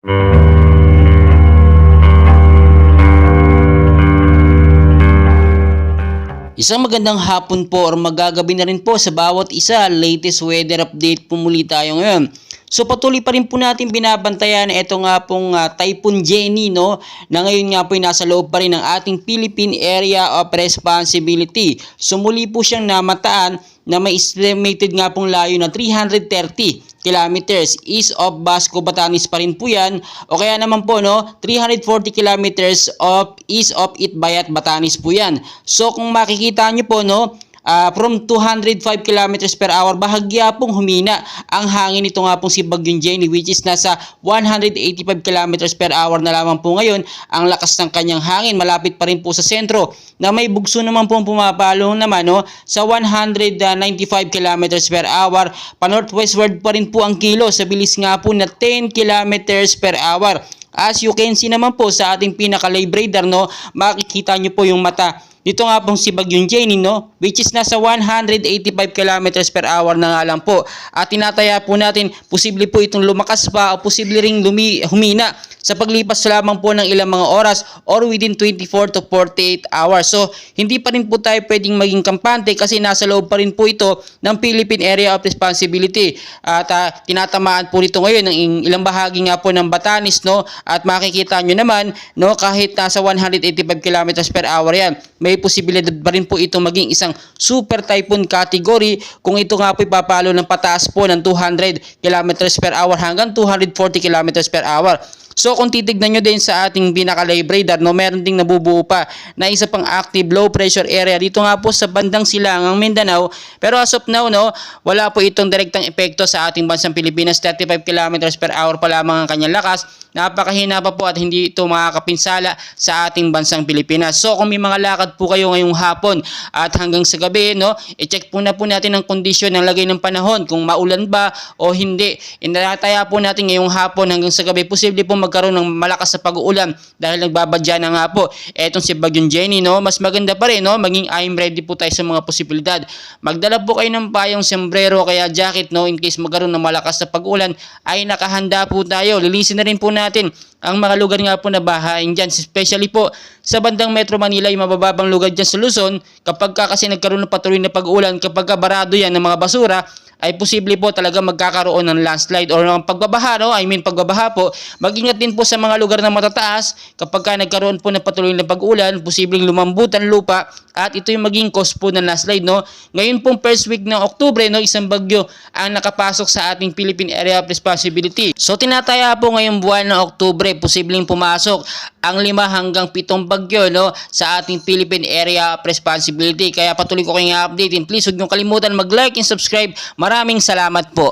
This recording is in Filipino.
Isang magandang hapon po or magagabi na rin po sa bawat isa. Latest weather update po muli tayo ngayon. So patuloy pa rin po natin binabantayan ito nga pong Typhoon Jenny, no, na ngayon nga po ay nasa loob pa rin ng ating Philippine Area of Responsibility. So muli po siyang namataan na may estimated nga pong layo na 330 kilometers east of Basco, Batanes pa rin po yan, o kaya naman po, no, 340 kilometers of east of Itbayat, Batanes po yan. So kung makikita nyo po, no, from 205 kilometers per hour, bahagya pong humina ang hangin nito nga pong si Bagyong Jenny, which is nasa 185 kilometers per hour na lamang po ngayon ang lakas ng kanyang hangin. Malapit pa rin po sa sentro na may bugso naman pong pumapalo naman, no, sa 195 kilometers per hour. Pa-northwestward pa rin po ang kilo sa bilis nga po na 10 kilometers per hour. As you can see naman po sa ating pinaka-live radar, no, makikita nyo po yung mata dito nga pong si Bagyong Jenny, no, which is nasa 185 kilometers per hour na nga lang po. At tinataya po natin, posible po itong lumakas pa o posible ring humina sa paglipas lamang po ng ilang mga oras or within 24 to 48 hours. So, hindi pa rin po tayo pwedeng maging kampante kasi nasa loob pa rin po ito ng Philippine Area of Responsibility. At tinatamaan po nito ngayon ng ilang bahagi nga po ng Batanes, no, at makikita nyo naman, no, kahit nasa 185 kilometers per hour yan, may posibilidad pa rin po ito maging isang super typhoon category kung ito nga po ipapalo ng pataas po ng 200 kilometers per hour hanggang 240 kilometers per hour. So kung titignan nyo din sa ating pinaka-live radar, no, meron ding nabubuo pa na isa pang active low pressure area dito nga po sa bandang silangang Mindanao. Pero as of now, no, wala po itong direktang epekto sa ating bansang Pilipinas. 35 kilometers per hour pa lamang ang kanyang lakas. Napakahina pa po at hindi ito makakapinsala sa ating bansang Pilipinas. So kung may mga lakad po kayo ngayong hapon at hanggang sa gabi, no, i-check po natin ang kondisyon ng lagay ng panahon, kung maulan ba o hindi. Inataya po natin ngayong hapon hanggang sa gabi, posible po magkaroon ng malakas sa pag-uulan dahil nagbabadya na nga po etong si Bagyong Jenny, no. Mas maganda pa rin, no, maging I'm ready po tayo sa mga posibilidad. Magdala po kayo ng payong, sombrero, kaya jacket, no, in case magkaroon ng malakas sa pag-ulan ay nakahanda po tayo. Lilisin na rin po natin ang mga lugar nga po na bahain dyan, especially po sa bandang Metro Manila, yung mabababang lugar dyan sa Luzon. Kapag kasi nagkaroon ng patuloy na pag-ulan, kapag barado yan ng mga basura, ay posible po talaga magkakaroon ng landslide or ng pagbabaha, no? Pagbabaha po. Mag-ingat din po sa mga lugar na matataas kapag nagkaroon po ng patuloy na pag-ulan, posibleng lumambutan lupa at ito yung maging cause po ng landslide, no? Ngayon pong first week ng Oktubre, no, isang bagyo ang nakapasok sa ating Philippine Area of Responsibility. So tinataya po ngayong buwan ng Oktubre, posibleng pumasok ang 5 hanggang 7 bagyo, no, sa ating Philippine Area of Responsibility. Kaya patuloy ko kayong update. Please huwag niyong kalimutan mag-like and subscribe. Maraming salamat po.